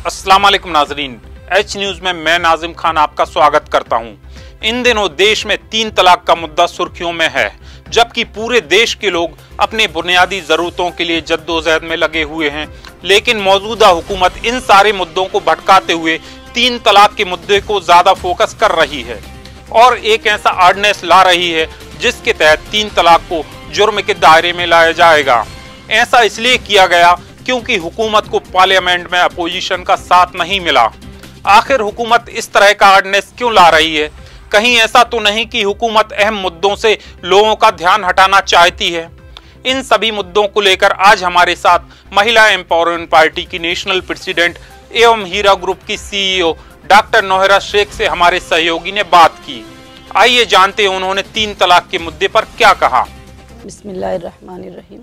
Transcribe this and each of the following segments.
अस्सलाम वालेकुम नाजरीन, एच न्यूज में मैं नाजिम खान आपका स्वागत करता हूं। इन दिनों देश में 3 तलाक का मुद्दा सुर्खियों में है, जबकि पूरे देश के लोग अपने बुनियादी जरूरतों के लिए जद्दोजहद में लगे हुए हैं। लेकिन मौजूदा हुकूमत इन सारे मुद्दों को भटकाते हुए 3 तलाक के मुद्दे को ज्यादा फोकस कर रही है और एक ऐसा ऑर्डिनेंस ला रही है जिसके तहत 3 तलाक को जुर्म के दायरे में लाया जाएगा। ऐसा इसलिए किया गया क्योंकि हुकूमत को पार्लियामेंट में अपोजिशन का साथ नहीं मिला। आखिर हुकूमत इस तरह का ऑर्डिनेंस क्यों ला रही है? कहीं ऐसा तो नहीं कि हुकूमत अहम मुद्दों से लोगों का ध्यान हटाना चाहती है? इन सभी मुद्दों को लेकर आज हमारे साथ महिला एम्पावरमेंट पार्टी की नेशनल प्रेसिडेंट एवं हीरा ग्रुप की सीईओ डॉक्टर नोहरा शेख से हमारे सहयोगी ने बात की। आइए जानते हैं उन्होंने 3 तलाक के मुद्दे पर क्या कहा। बिस्मिल्लाहिर्रहमानिर्रहीम।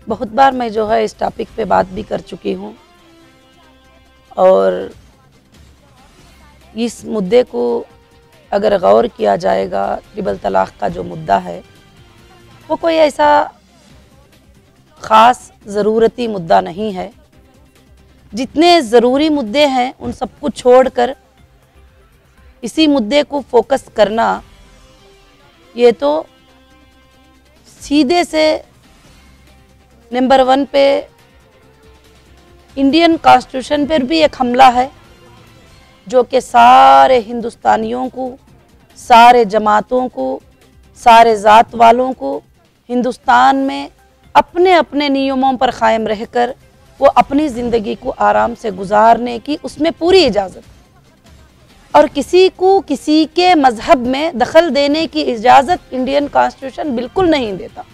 बहुत बार मैं जो है इस टॉपिक पे बात भी कर चुकी हूँ और इस मुद्दे को अगर गौर किया जाएगा, ट्रिपल तलाक का जो मुद्दा है वो कोई ऐसा ख़ास ज़रूरती मुद्दा नहीं है। जितने ज़रूरी मुद्दे हैं उन सबको छोड़कर इसी मुद्दे को फोकस करना, ये तो सीधे से नंबर 1 पे इंडियन कॉन्स्टिट्यूशन पर भी एक हमला है, जो कि सारे हिंदुस्तानियों को, सारे जमातों को, सारे ज़ात वालों को हिंदुस्तान में अपने अपने नियमों पर कायम रहकर वो अपनी ज़िंदगी को आराम से गुजारने की उसमें पूरी इजाज़त, और किसी को किसी के मज़हब में दखल देने की इजाज़त इंडियन कॉन्स्टिट्यूशन बिल्कुल नहीं देता।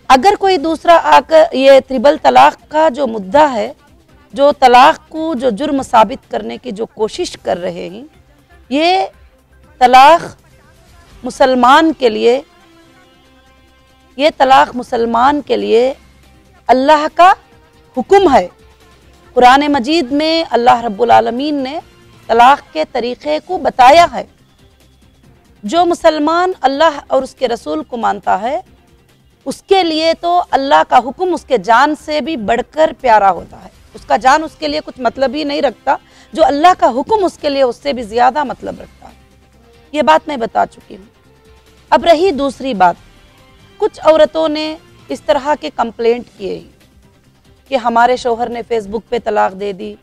अगर कोई दूसरा आकर ये ट्रिपल तलाक का जो मुद्दा है, जो तलाक को जो जुर्म साबित करने की जो कोशिश कर रहे हैं, ये तलाक मुसलमान के लिए, ये तलाक मुसलमान के लिए अल्लाह का हुक्म है। कुरान मजीद में अल्लाह रब्बुल आलमीन ने तलाक के तरीक़े को बताया है। जो मुसलमान अल्लाह और उसके रसूल को मानता है, उसके लिए तो अल्लाह का हुक्म उसके जान से भी बढ़कर प्यारा होता है। उसका जान उसके लिए कुछ मतलब ही नहीं रखता, जो अल्लाह का हुक्म उसके लिए उससे भी ज़्यादा मतलब रखता है। ये बात मैं बता चुकी हूँ। अब रही दूसरी बात, कुछ औरतों ने इस तरह के कंप्लेंट किए कि हमारे शौहर ने फेसबुक पे तलाक दे दी,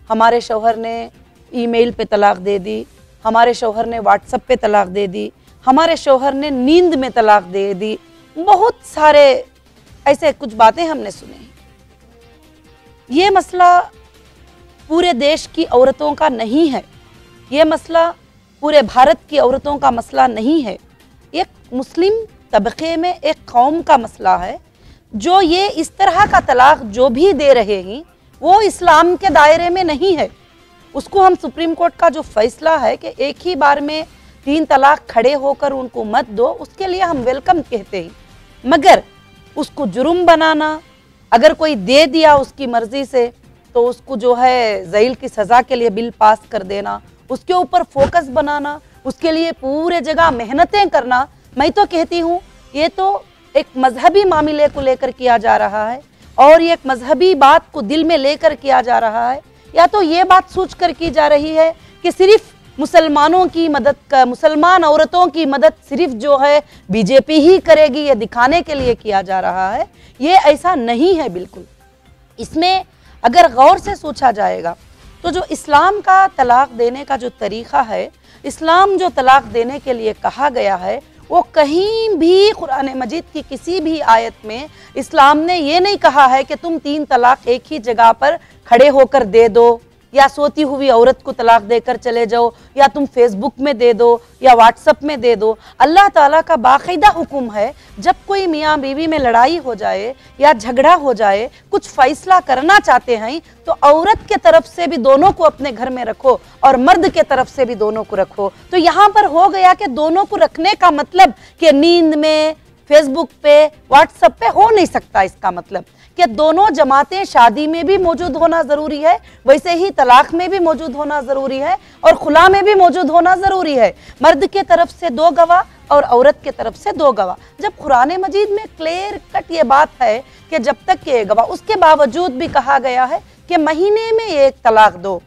हमारे शौहर ने ईमेल पे तलाक दे दी, हमारे शौहर ने व्हाट्सएप पे तलाक दे दी, हमारे शौहर ने नींद में तलाक दे दी। बहुत सारे ऐसे कुछ बातें हमने सुने। ये मसला पूरे देश की औरतों का नहीं है, ये मसला पूरे भारत की औरतों का मसला नहीं है। एक मुस्लिम तबके में एक कौम का मसला है, जो ये इस तरह का तलाक जो भी दे रहे हैं वो इस्लाम के दायरे में नहीं है। उसको हम सुप्रीम कोर्ट का जो फैसला है कि एक ही बार में 3 तलाक खड़े होकर उनको मत दो, उसके लिए हम वेलकम कहते हैं। मगर उसको जुर्म बनाना, अगर कोई दे दिया उसकी मर्ज़ी से, तो उसको जो है जेल की सज़ा के लिए बिल पास कर देना, उसके ऊपर फोकस बनाना, उसके लिए पूरे जगह मेहनतें करना, मैं तो कहती हूँ ये तो एक मजहबी मामले को लेकर किया जा रहा है और ये एक मजहबी बात को दिल में लेकर किया जा रहा है, या तो ये बात सोच कर की जा रही है कि सिर्फ मुसलमानों की मदद का, मुसलमान औरतों की मदद सिर्फ जो है बीजेपी ही करेगी, ये दिखाने के लिए किया जा रहा है। ये ऐसा नहीं है बिल्कुल। इसमें अगर गौर से सोचा जाएगा तो जो इस्लाम का तलाक देने का जो तरीक़ा है, इस्लाम जो तलाक देने के लिए कहा गया है, वो कहीं भी कुरान मजीद की किसी भी आयत में इस्लाम ने ये नहीं कहा है कि तुम 3 तलाक एक ही जगह पर खड़े होकर दे दो, या सोती हुई औरत को तलाक देकर चले जाओ, या तुम फेसबुक में दे दो या व्हाट्सएप में दे दो। अल्लाह ताला का बाकायदा हुक्म है, जब कोई मियाँ बीवी में लड़ाई हो जाए या झगड़ा हो जाए, कुछ फैसला करना चाहते हैं, तो औरत के तरफ से भी दोनों को अपने घर में रखो और मर्द के तरफ से भी दोनों को रखो। तो यहाँ पर हो गया कि दोनों को रखने का मतलब कि नींद में, फेसबुक पे, व्हाट्सएप पे हो नहीं सकता। इसका मतलब कि दोनों जमातें शादी में भी मौजूद होना ज़रूरी है, वैसे ही तलाक में भी मौजूद होना ज़रूरी है और खुला में भी मौजूद होना ज़रूरी है। मर्द के तरफ से 2 गवाह और औरत के तरफ से 2 गवाह। जब कुरान मजीद में क्लियर कट ये बात है कि जब तक के गवाह, उसके बावजूद भी कहा गया है कि महीने में 1 तलाक दो,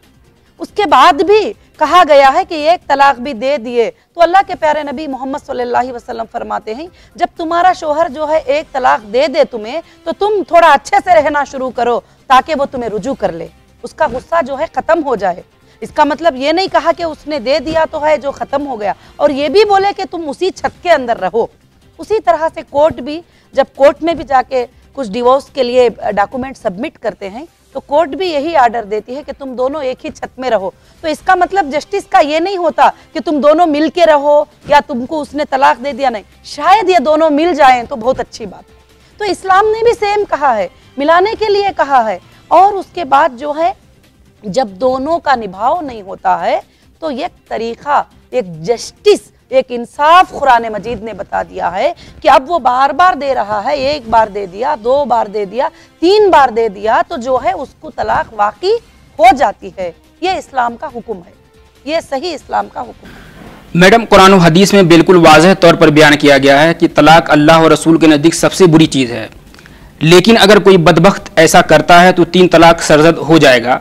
उसके बाद भी कहा गया है कि 1 तलाक भी दे दिए तो अल्लाह के प्यारे नबी मोहम्मद सल्लल्लाहु अलैहि वसल्लम फरमाते हैं जब तुम्हारा शोहर जो है 1 तलाक दे दे तुम्हें, तो तुम थोड़ा अच्छे से रहना शुरू करो ताकि वो तुम्हें रुजू कर ले, उसका गुस्सा जो है खत्म हो जाए। इसका मतलब ये नहीं कहा कि उसने दे दिया तो है जो खत्म हो गया, और ये भी बोले कि तुम उसी छत के अंदर रहो। उसी तरह से कोर्ट भी, जब कोर्ट में भी जाके कुछ डिवोर्स के लिए डॉक्यूमेंट सबमिट करते हैं तो कोर्ट भी यही आर्डर देती है कि तुम दोनों एक ही छत में रहो। तो इसका मतलब जस्टिस का ये नहीं होता कि तुम दोनों मिल के रहो या तुमको उसने तलाक दे दिया, नहीं, शायद ये दोनों मिल जाएं तो बहुत अच्छी बात है। तो इस्लाम ने भी सेम कहा है, मिलाने के लिए कहा है। और उसके बाद जो है जब दोनों का निभाव नहीं होता है तो एक तरीका, एक जस्टिस, एक इंसाफ कुरान मजीद ने बता दिया है कि अब वो बार बार दे रहा है, 1 बार दे दिया, 2 बार दे दिया, 3 बार दे दिया तो जो है उसको तलाक वाकई हो जाती है। ये इस्लाम का हुक्म है, ये सही इस्लाम का हुक्म है। मैडम, कुरान और हदीस में बिल्कुल वाज़ेह तौर पर बयान किया गया है कि तलाक अल्लाह और रसूल के नज़दीक सबसे बुरी चीज़ है, लेकिन अगर कोई बदबख्त ऐसा करता है तो 3 तलाक सरजद हो जाएगा।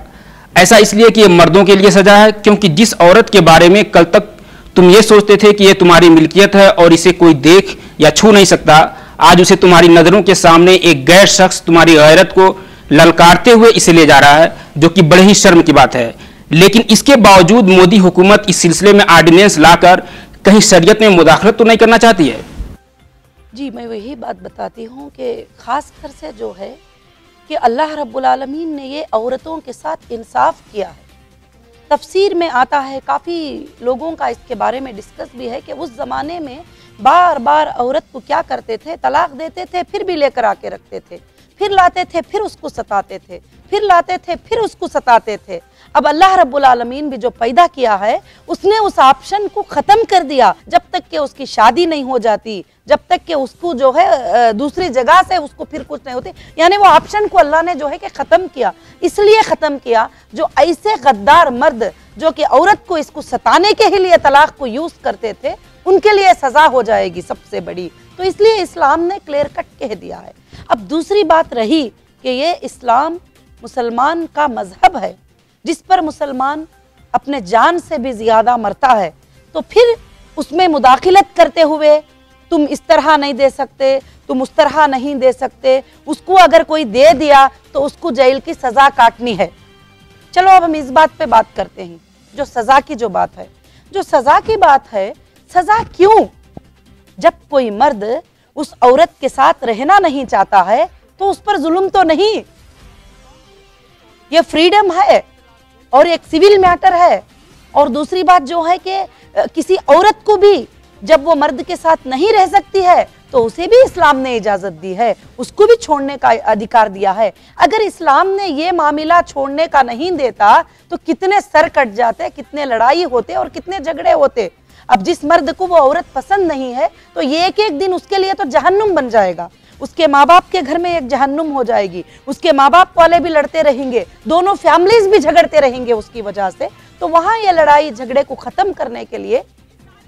ऐसा इसलिए कि ये मर्दों के लिए सजा है, क्योंकि जिस औरत के बारे में कल तक तुम ये सोचते थे कि ये तुम्हारी मिल्कियत है और इसे कोई देख या छू नहीं सकता, आज उसे तुम्हारी नज़रों के सामने एक गैर शख्स तुम्हारी गैरत को ललकारते हुए इसे ले जा रहा है, जो कि बड़े ही शर्म की बात है। लेकिन इसके बावजूद मोदी हुकूमत इस सिलसिले में ऑर्डिनेंस लाकर कहीं शरीयत में मुदाखलत तो नहीं करना चाहती है? जी, मैं वही बात बताती हूँ कि खासकर से जो है कि अल्लाह रब्बुल आलमीन ने ये औरतों के साथ इंसाफ किया है। तफसीर में आता है, काफ़ी लोगों का इसके बारे में डिस्कस भी है कि उस ज़माने में बार बार औरत को क्या करते थे, तलाक देते थे, फिर भी लेकर आके रखते थे, फिर लाते थे, फिर उसको सताते थे, फिर लाते थे, फिर उसको सताते थे। अब अल्लाह रब्बुल आलमीन भी जो पैदा किया है उसने उस ऑप्शन को ख़त्म कर दिया। जब तक कि उसकी शादी नहीं हो जाती, जब तक कि उसको जो है दूसरी जगह से उसको फिर कुछ नहीं होती, यानी वो ऑप्शन को अल्लाह ने जो है कि ख़त्म किया। इसलिए ख़त्म किया जो ऐसे गद्दार मर्द जो कि औरत को इसको सताने के ही लिए तलाक को यूज़ करते थे, उनके लिए सज़ा हो जाएगी सबसे बड़ी। तो इसलिए इस्लाम ने क्लियर कट कह दिया है। अब दूसरी बात रही कि ये इस्लाम मुसलमान का मजहब है जिस पर मुसलमान अपने जान से भी ज़्यादा मरता है, तो फिर उसमें मुदाखिलत करते हुए तुम इस तरह नहीं दे सकते, तुम उस तरह नहीं दे सकते, उसको अगर कोई दे दिया तो उसको जेल की सज़ा काटनी है। चलो अब हम इस बात पे बात करते हैं, जो सज़ा की जो बात है। जो सज़ा की बात है, सज़ा क्यों? जब कोई मर्द उस औरत के साथ रहना नहीं चाहता है तो उस पर जुल्म तो नहीं, ये फ्रीडम है और एक सिविल मैटर है। और दूसरी बात जो है कि किसी औरत को भी जब वो मर्द के साथ नहीं रह सकती है तो उसे भी इस्लाम ने इजाज़त दी है, उसको भी छोड़ने का अधिकार दिया है। अगर इस्लाम ने ये मामला छोड़ने का नहीं देता तो कितने सर कट जाते, कितने लड़ाई होते और कितने झगड़े होते। अब जिस मर्द को वो औरत पसंद नहीं है तो ये एक दिन उसके लिए तो जहन्नुम बन जाएगा, उसके माँ बाप के घर में एक जहन्नुम हो जाएगी, उसके माँ बाप वाले भी लड़ते रहेंगे, दोनों फैमिलीज भी झगड़ते रहेंगे उसकी वजह से। तो वहाँ ये लड़ाई झगड़े को ख़त्म करने के लिए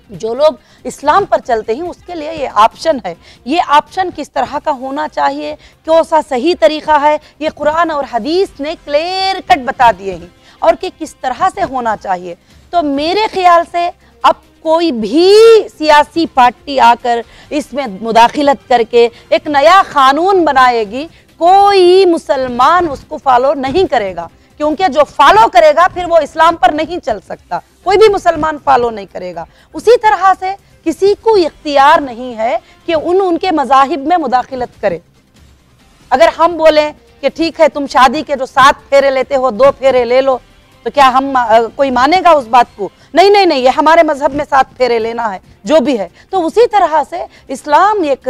जो लोग इस्लाम पर चलते हैं उसके लिए ये ऑप्शन है। ये ऑप्शन किस तरह का होना चाहिए, कौन सा सही तरीका है, ये कुरान और हदीस ने क्लियर कट बता दिए हैं और कि किस तरह से होना चाहिए। तो मेरे ख्याल से अब कोई भी सियासी पार्टी आकर इसमें मुदाखिलत करके एक नया कानून बनाएगी, कोई मुसलमान उसको फॉलो नहीं करेगा, क्योंकि जो फॉलो करेगा फिर वो इस्लाम पर नहीं चल सकता, कोई भी मुसलमान फॉलो नहीं करेगा। उसी तरह से किसी को इख्तियार नहीं है कि उनके मज़ाहिब में मुदाखिलत करे। अगर हम बोलें कि ठीक है तुम शादी के जो 7 फेरे लेते हो 2 फेरे ले लो, तो क्या हम कोई मानेगा उस बात को? नहीं नहीं नहीं, ये हमारे मजहब में 7 फेरे लेना है जो भी है। तो उसी तरह से इस्लाम एक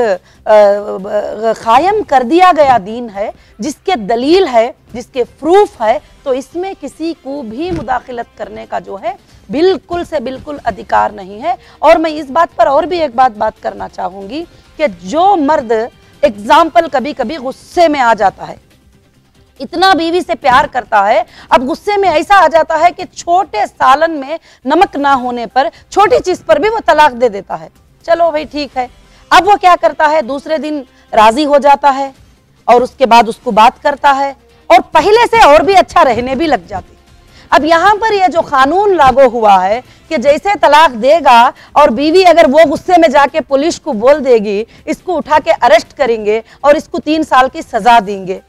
कायम कर दिया गया दीन है जिसके दलील है, जिसके प्रूफ है, तो इसमें किसी को भी मुदाखिलत करने का जो है बिल्कुल से बिल्कुल अधिकार नहीं है। और मैं इस बात पर और भी एक बात करना चाहूँगी कि जो मर्द एग्जाम्पल कभी कभी गुस्से में आ जाता है, इतना बीवी से प्यार करता है, अब गुस्से में ऐसा आ जाता है कि छोटे सालन में नमक ना होने पर छोटी चीज पर भी वो तलाक दे देता है। चलो भाई ठीक है। अब वो क्या करता है, दूसरे दिन राजी हो जाता है और उसके बाद उसको बात करता है और पहले से और भी अच्छा रहने भी लग जाते। अब यहाँ पर ये जो कानून लागू हुआ है कि जैसे तलाक देगा और बीवी अगर वो गुस्से में जाके पुलिस को बोल देगी, इसको उठा के अरेस्ट करेंगे और इसको 3 साल की सजा देंगे।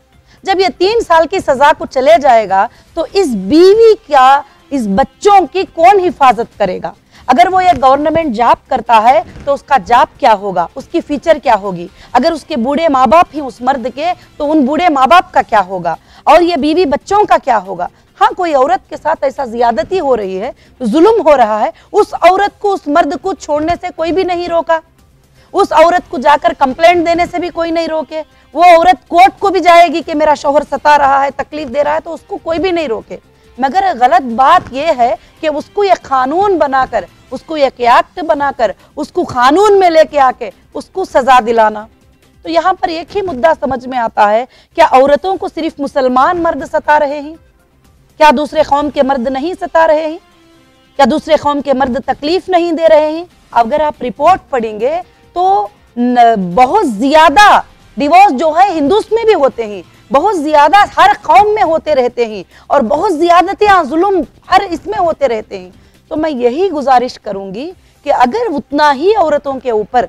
जब ये 3 साल की सजा को चले जाएगा तो इस बीवी का, इस बच्चों की कौन हिफाजत करेगा? अगर वो ये गवर्नमेंट जॉब करता है तो उसका जॉब क्या होगा, उसकी फीचर क्या होगी? अगर उसके बूढ़े माँ बाप ही उस मर्द के, तो उन बूढ़े माँ बाप का क्या होगा? और ये बीवी बच्चों का क्या होगा? हाँ, कोई औरत के साथ ऐसा ज्यादती हो रही है, जुल्म हो रहा है, उस औरत को, उस मर्द को छोड़ने से कोई भी नहीं रोका। उस औरत को जाकर कंप्लेंट देने से भी कोई नहीं रोके। वो औरत कोर्ट को भी जाएगी कि मेरा शौहर सता रहा है, तकलीफ दे रहा है, तो उसको कोई भी नहीं रोके। मगर गलत बात यह है कि उसको ये कानून बनाकर, उसको एक एक्ट बनाकर, उसको कानून में लेके आके उसको सजा दिलाना। तो यहाँ पर एक ही मुद्दा समझ में आता है, क्या औरतों को सिर्फ मुसलमान मर्द सता रहे हैं? क्या दूसरे कौम के मर्द नहीं सता रहे हैं? क्या दूसरे कौम के मर्द तकलीफ नहीं दे रहे हैं? अगर आप रिपोर्ट पढ़ेंगे तो बहुत ज्यादा डिवोर्स जो है हिंदुस्तान में भी होते हैं, बहुत ज्यादा हर कौम में होते रहते हैं और बहुत ज्यादतियां, जुल्म हर इसमें होते रहते हैं। तो मैं यही गुजारिश करूंगी कि अगर उतना ही औरतों के ऊपर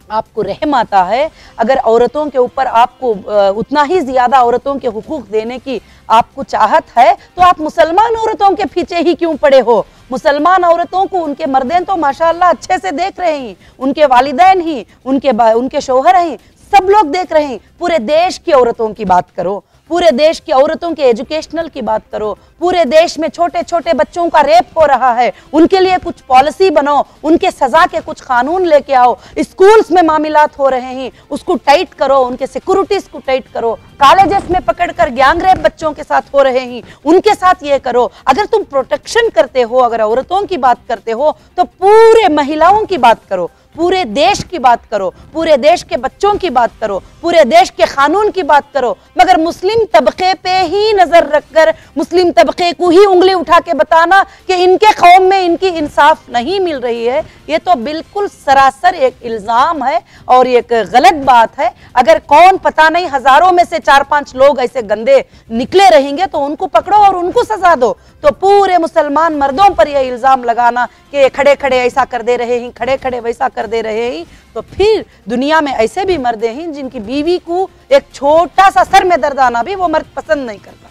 आपको रहम आता है, अगर औरतों के ऊपर आपको उतना ही ज्यादा औरतों के हुकूक देने की आपको चाहत है, तो आप मुसलमान औरतों के पीछे ही क्यों पड़े हो? मुसलमान औरतों को उनके मर्दें तो माशाअल्लाह अच्छे से देख रहे हैं, उनके वालिदैन ही, उनके शौहर हैं, सब लोग देख रहे हैं। पूरे देश की औरतों की बात करो, पूरे देश की औरतों के एजुकेशनल की बात करो। पूरे देश में छोटे छोटे बच्चों का रेप हो रहा है, उनके लिए कुछ पॉलिसी बनाओ, उनके सजा के कुछ कानून लेके आओ। स्कूल्स में मामलात हो रहे हैं, उसको टाइट करो, उनके सिक्योरिटीज को टाइट करो। कॉलेजेस में पकड़कर गैंग रेप बच्चों के साथ हो रहे हैं, उनके साथ ये करो। अगर तुम प्रोटेक्शन करते हो, अगर औरतों की बात करते हो, तो पूरे महिलाओं की बात करो, पूरे देश की बात करो, पूरे देश के बच्चों की बात करो, पूरे देश के कानून की बात करो। मगर मुस्लिम तबके पे ही नजर रखकर, मुस्लिम तबके को ही उंगली उठा के बताना कि इनके कौम में इनकी इंसाफ नहीं मिल रही है, ये तो बिल्कुल सरासर एक इल्जाम है और एक गलत बात है। अगर कौन पता नहीं हजारों में से 4-5 लोग ऐसे गंदे निकले रहेंगे तो उनको पकड़ो और उनको सजा दो। तो पूरे मुसलमान मर्दों पर यह इल्जाम लगाना कि खड़े खड़े ऐसा कर दे रहे हैं, खड़े खड़े वैसा कर दे रहे हैं, तो फिर दुनिया में ऐसे भी मर्द हैं जिनकी बीवी को एक छोटा सा सर में दर्द आना भी वो मर्द पसंद नहीं करता।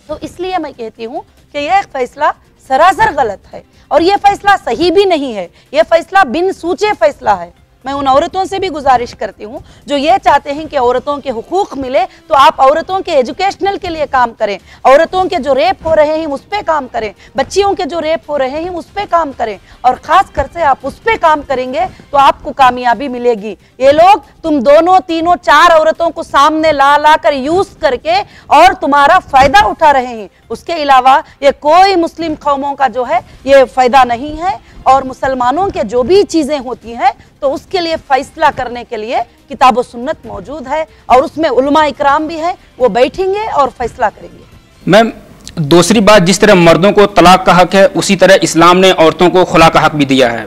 तो इसलिए मैं कहती हूँ कि यह फैसला सरासर गलत है और यह फैसला सही भी नहीं है, यह फैसला बिन सोचे फैसला है। मैं उन औरतों से भी गुजारिश करती हूँ जो ये चाहते हैं कि औरतों के हुकूक मिले, तो आप औरतों के एजुकेशनल के लिए काम करें, औरतों के जो रेप हो रहे हैं उस पर काम करें, बच्चियों के जो रेप हो रहे हैं उस पर काम करें, और खास कर से आप उस पर काम करेंगे तो आपको कामयाबी मिलेगी। ये लोग तुम दोनों, तीनों, 4 औरतों को सामने ला कर यूज करके और तुम्हारा फायदा उठा रहे हैं। उसके अलावा ये कोई मुस्लिम कौमों का जो है ये फायदा नहीं है। और मुसलमानों के जो भी चीजें होती हैं तो उसके लिए फैसला करने के लिए किताब व सुन्नत मौजूद है और उसमें उलमा इकराम भी हैं, वो बैठेंगे और फैसला करेंगे। मैम, दूसरी बात, जिस तरह मर्दों को तलाक का हक है उसी तरह इस्लाम ने औरतों को खुला का हक भी दिया है।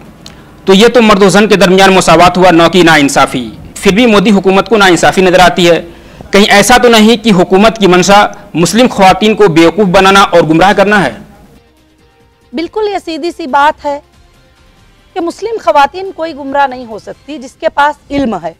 तो ये तो मर्द और जन के दरमियान मुसावात हुआ, न कि नाइंसाफी। फिर भी मोदी हुकूमत को नाइंसाफी नजर आती है। कहीं ऐसा तो नहीं कि हुकूमत की मंशा मुस्लिम ख्वातीन को बेवकूफ़ बनाना और गुमराह करना है? बिल्कुल, ये सीधी सी बात है कि मुस्लिम खवातीन कोई गुमराह नहीं हो सकती जिसके पास इल्म है।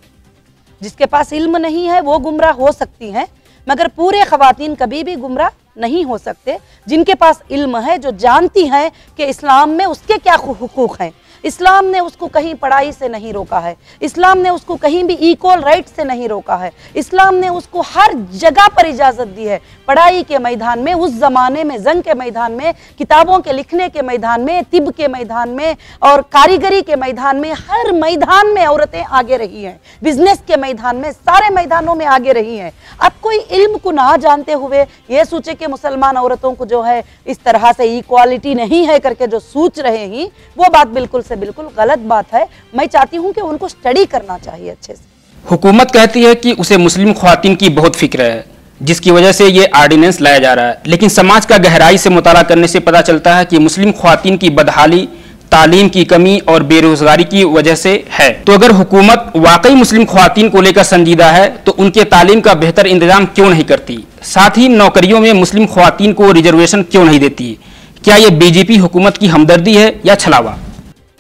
जिसके पास इल्म नहीं है वो गुमराह हो सकती हैं, मगर पूरे खवातीन कभी भी गुमराह नहीं हो सकते। जिनके पास इल्म है, जो जानती हैं कि इस्लाम में उसके क्या हुकूक हैं, इस्लाम ने उसको कहीं पढ़ाई से नहीं रोका है, इस्लाम ने उसको कहीं भी इक्वल राइट से नहीं रोका है, इस्लाम ने उसको हर जगह पर इजाज़त दी है। पढ़ाई के मैदान में, उस ज़माने में जंग के मैदान में, किताबों के लिखने के मैदान में, तिब के मैदान में और कारीगरी के मैदान में, हर मैदान में औरतें आगे रही हैं। बिजनेस के मैदान में, सारे मैदानों में आगे रही हैं। अब कोई इल्म को ना जानते हुए ये सोचे कि मुसलमान औरतों को जो है इस तरह से इक्वालिटी नहीं है करके जो सोच रहे हैं, वो बात बिल्कुल बिल्कुल गलत बात है। मैं चाहती हूं कि उनको स्टडी करना चाहिए अच्छे से। हुकूमत कहती है कि उसे मुस्लिम ख्वातीन की बहुत फिक्र है, जिसकी वजह से ये ऑर्डिनेंस लाया जा रहा है, लेकिन समाज का गहराई से मुताला करने से पता चलता है कि मुस्लिम ख्वातीन की बदहाली तालीम की कमी और बेरोजगारी की वजह से है। तो अगर हुकूमत वाकई मुस्लिम ख्वातीन को लेकर संजीदा है तो उनके तालीम का बेहतर इंतजाम क्यों नहीं करती? साथ ही नौकरियों में मुस्लिम ख्वातीन को रिजर्वेशन क्यों नहीं देती? क्या ये बीजेपी हुकूमत की हमदर्दी है या छलावा?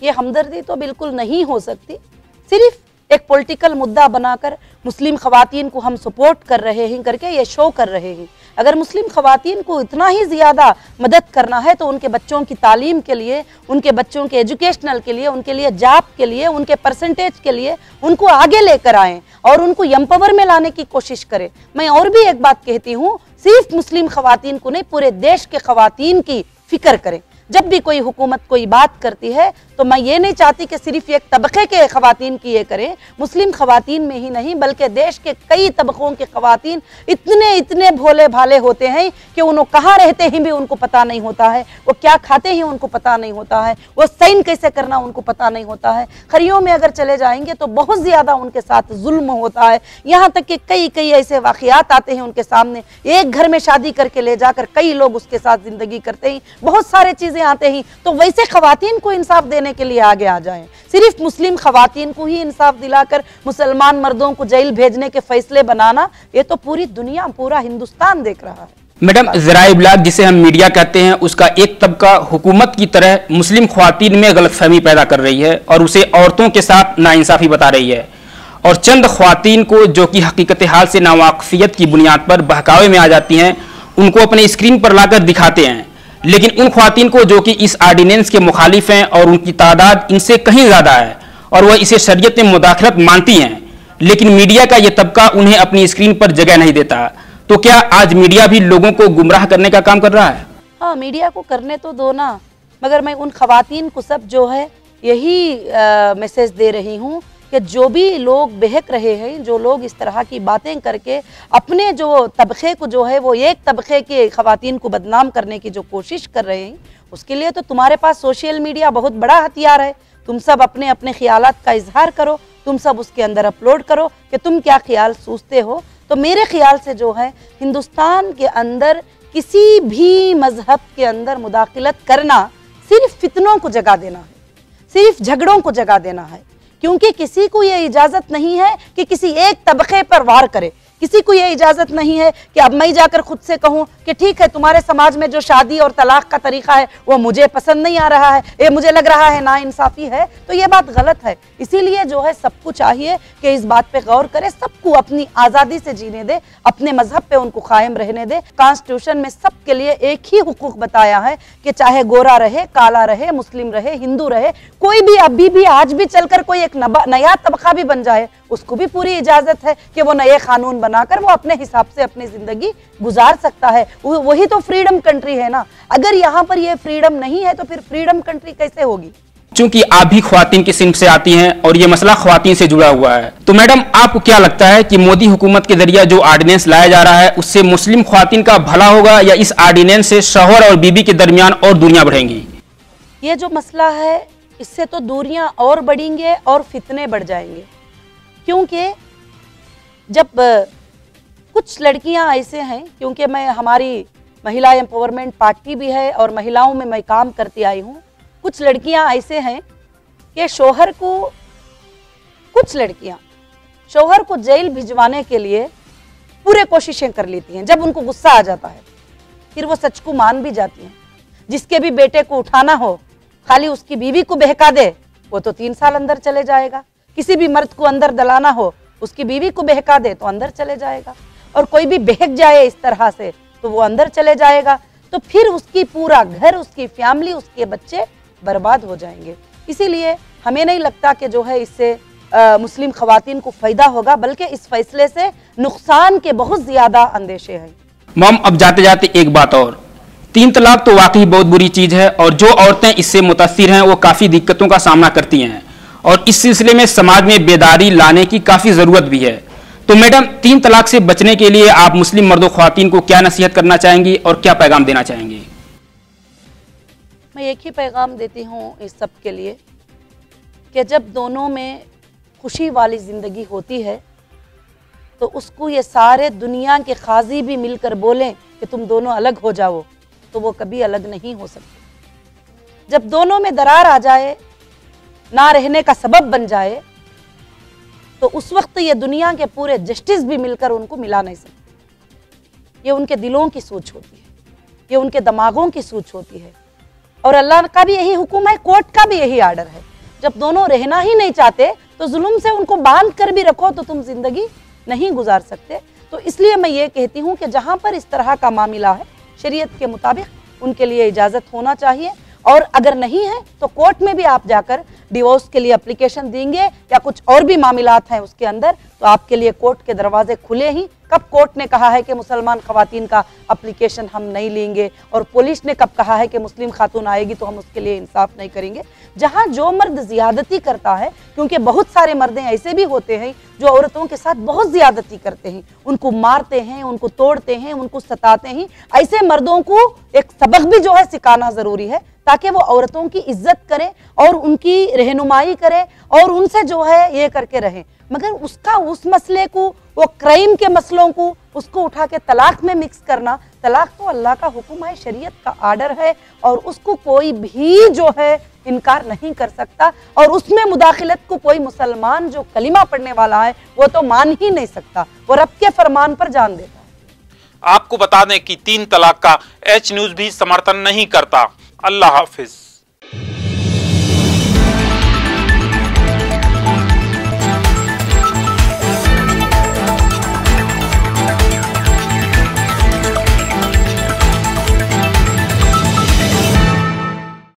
ये हमदर्दी तो बिल्कुल नहीं हो सकती। सिर्फ एक पॉलिटिकल मुद्दा बनाकर मुस्लिम खवातीन को हम सपोर्ट कर रहे हैं करके ये शो कर रहे हैं। अगर मुस्लिम खवातीन को इतना ही ज़्यादा मदद करना है तो उनके बच्चों की तालीम के लिए, उनके बच्चों के एजुकेशनल के लिए, उनके लिए जॉब के लिए, उनके परसेंटेज के लिए उनको आगे लेकर आएँ और उनको एम्पावर में लाने की कोशिश करें। मैं और भी एक बात कहती हूँ, सिर्फ मुस्लिम खवातीन को नहीं, पूरे देश के खवातीन की फिक्र करें। जब भी कोई हुकूमत कोई बात करती है तो मैं ये नहीं चाहती कि सिर्फ एक तबके के खवातीन की ये करें, मुस्लिम खवातीन में ही नहीं बल्कि देश के कई तबकों के खवातीन इतने भोले भाले होते हैं कि उन्होंने कहाँ रहते हैं भी उनको पता नहीं होता है, वो क्या खाते हैं उनको पता नहीं होता है, वो साइन कैसे करना उनको पता नहीं होता है। खरियों में अगर चले जाएंगे तो बहुत ज़्यादा उनके साथ जुल्म होता है, यहाँ तक कि कई ऐसे वाक़यात आते हैं उनके सामने। एक घर में शादी करके ले जाकर कई लोग उसके साथ ज़िंदगी करते हैं, बहुत सारे चीज़ें आते हैं। तो वैसे खवातीन को इंसाफ देने के लिए आगे आ जाएं। सिर्फ मुस्लिम खवातीन को ही इंसाफ दिलाकर मुसलमान मर्दों को जेल भेजने के फैसले बनाना, ये तो पूरी दुनिया, पूरा हिंदुस्तान देख रहा है। मैडम, ज़राए इब्लाग जिसे हम मीडिया कहते हैं, उसका एक तबका हुकूमत की तरह मुस्लिम ख्वातीन में गलतफहमी पैदा कर रही है और उसे औरतों के साथ नाइंसाफी बता रही है, और चंद ख्वातीन को जो कि हकीकत हाल से नावाकफियत की बुनियाद पर बहकावे में आ जाती हैं, उनको अपने स्क्रीन पर लाकर दिखाते हैं। लेकिन उन ख्वातीन को जो कि इस आर्डिनेंस के मुखालिफ हैं और उनकी तादाद इनसे कहीं ज़्यादा है और वह इसे शरीयत में मुदाखलत मानती हैं, लेकिन मीडिया का यह तबका उन्हें अपनी स्क्रीन पर जगह नहीं देता। तो क्या आज मीडिया भी लोगों को गुमराह करने का काम कर रहा है? हाँ, मीडिया को करने तो दो ना, मगर मैं उन खवातीन को सब जो है यही मैसेज दे रही हूँ कि जो भी लोग बहक रहे हैं, जो लोग इस तरह की बातें करके अपने जो तबके को जो है वो एक तबके के खवातीन को बदनाम करने की जो कोशिश कर रहे हैं, उसके लिए तो तुम्हारे पास सोशल मीडिया बहुत बड़ा हथियार है। तुम सब अपने अपने ख्यालात का इजहार करो, तुम सब उसके अंदर अपलोड करो कि तुम क्या ख्याल सोचते हो। तो मेरे ख्याल से जो है हिंदुस्तान के अंदर किसी भी मजहब के अंदर मुदाखलत करना सिर्फ फितनों को जगा देना है, सिर्फ झगड़ों को जगा देना है, क्योंकि किसी को ये इजाज़त नहीं है कि किसी एक तबके पर वार करे। किसी को ये इजाज़त नहीं है कि अब मैं जाकर खुद से कहूँ कि ठीक है, तुम्हारे समाज में जो शादी और तलाक का तरीका है वो मुझे पसंद नहीं आ रहा है, ये मुझे लग रहा है नाइंसाफ़ी है, तो ये बात गलत है। इसीलिए जो है सबको चाहिए कि इस बात पे गौर करे, सबको अपनी आज़ादी से जीने दे, अपने मजहब पे उनको कायम रहने दे। कॉन्स्टिट्यूशन में सबके लिए एक ही हुकूक बताया है कि चाहे गोरा रहे, काला रहे, मुस्लिम रहे, हिंदू रहे, कोई भी अभी भी आज भी चलकर कोई एक नया तबका भी बन जाए, उसको भी पूरी इजाज़त है कि वो नए कानून बनाकर वो अपने हिसाब से अपनी ज़िंदगी गुजार सकता है। वही तो फ्रीडम कंट्री है ना। अगर यहाँ पर ये फ्रीडम नहीं है तो फिर फ्रीडम कंट्री कैसे होगी? चूंकि आप भी ख्वातीन की सिंफ से आती हैं और ये मसला ख्वातीन से जुड़ा हुआ है, तो मैडम आपको क्या लगता है कि मोदी हुकूमत के जरिए जो आर्डिनेंस लाया जा रहा है उससे मुस्लिम ख्वातीन का भला होगा या इस आर्डिनेंस से शौहर और बीबी के दरमियान और दूरियां बढ़ेंगी? ये जो मसला है इससे तो दूरियां और बढ़ेंगे और फितने बढ़ जाएंगे, क्योंकि जब कुछ लड़कियां ऐसे हैं, क्योंकि मैं हमारी महिला एम्पावरमेंट पार्टी भी है और महिलाओं में मैं काम करती आई हूँ, कुछ लड़कियां ऐसे हैं कि कुछ लड़कियां शौहर को जेल भिजवाने के लिए पूरे कोशिशें कर लेती हैं। जब उनको गुस्सा आ जाता है फिर वो सच को मान भी जाती हैं। जिसके भी बेटे को उठाना हो, खाली उसकी बीवी को बहका दे, वो तो 3 साल अंदर चले जाएगा। किसी भी मर्द को अंदर दलाना हो, उसकी बीवी को बहका दे तो अंदर चले जाएगा। और कोई भी बहक जाए इस तरह से तो वो अंदर चले जाएगा, तो फिर उसकी पूरा घर, उसकी फैमिली, उसके बच्चे बर्बाद हो जाएंगे। इसीलिए हमें नहीं लगता कि जो है इससे मुस्लिम खवातीन को फ़ायदा होगा, बल्कि इस फैसले से नुकसान के बहुत ज़्यादा अंदेशे हैं। मम, अब जाते जाते एक बात और, 3 तलाक तो वाकई बहुत बुरी चीज़ है और जो औरतें इससे मुतासिर हैं वो काफ़ी दिक्कतों का सामना करती हैं और इस सिलसिले में समाज में बेदारी लाने की काफ़ी ज़रूरत भी है। तो मैडम, 3 तलाक से बचने के लिए आप मुस्लिम मर्दों ख्वातीन को क्या नसीहत करना चाहेंगी और क्या पैगाम देना चाहेंगी? मैं एक ही पैगाम देती हूँ इस सब के लिए कि जब दोनों में खुशी वाली ज़िंदगी होती है तो उसको ये सारे दुनिया के काजी भी मिलकर बोलें कि तुम दोनों अलग हो जाओ, तो वो कभी अलग नहीं हो सकते। जब दोनों में दरार आ जाए, ना रहने का सबब बन जाए, तो उस वक्त ये दुनिया के पूरे जस्टिस भी मिलकर उनको मिला नहीं सकते। ये उनके दिलों की सोच होती है, ये उनके दिमागों की सोच होती है। और अल्लाह का भी यही हुक्म है, कोर्ट का भी यही आर्डर है। जब दोनों रहना ही नहीं चाहते तो जुल्म से उनको बांध कर भी रखो तो तुम जिंदगी नहीं गुजार सकते। तो इसलिए मैं ये कहती हूँ कि जहाँ पर इस तरह का मामला है, शरीयत के मुताबिक उनके लिए इजाज़त होना चाहिए, और अगर नहीं है तो कोर्ट में भी आप जाकर डिवोर्स के लिए एप्लीकेशन देंगे या कुछ और भी मामलात हैं उसके अंदर, तो आपके लिए कोर्ट के दरवाजे खुले ही। कब कोर्ट ने कहा है कि मुसलमान खवातीन का एप्लीकेशन हम नहीं लेंगे, और पुलिस ने कब कहा है कि मुस्लिम खातून आएगी तो हम उसके लिए इंसाफ नहीं करेंगे। जहां जो मर्द ज्यादती करता है, क्योंकि बहुत सारे मर्दे ऐसे भी होते हैं जो औरतों के साथ बहुत ज्यादती करते हैं, उनको मारते हैं, उनको तोड़ते हैं, उनको सताते हैं, ऐसे मर्दों को एक सबक भी जो है सिखाना जरूरी है, ताकि वो औरतों की इज्जत करें और उनकी रहनुमाई करें और उनसे जो है ये करके रहें। मगर उसका उस मसले को, वो क्राइम के मसलों को उसको उठा के तलाक में मिक्स करना, तलाक तो अल्लाह का हुक्म है, शरीयत का आर्डर है, और उसको कोई भी जो है इनकार नहीं कर सकता, और उसमें मुदाखिलत को कोई मुसलमान जो कलिमा पढ़ने वाला है वो तो मान ही नहीं सकता, वो रब के फरमान पर जान देता है। आपको बता दें कि 3 तलाक का एच न्यूज भी समर्थन नहीं करता। अल्लाह हाफिज।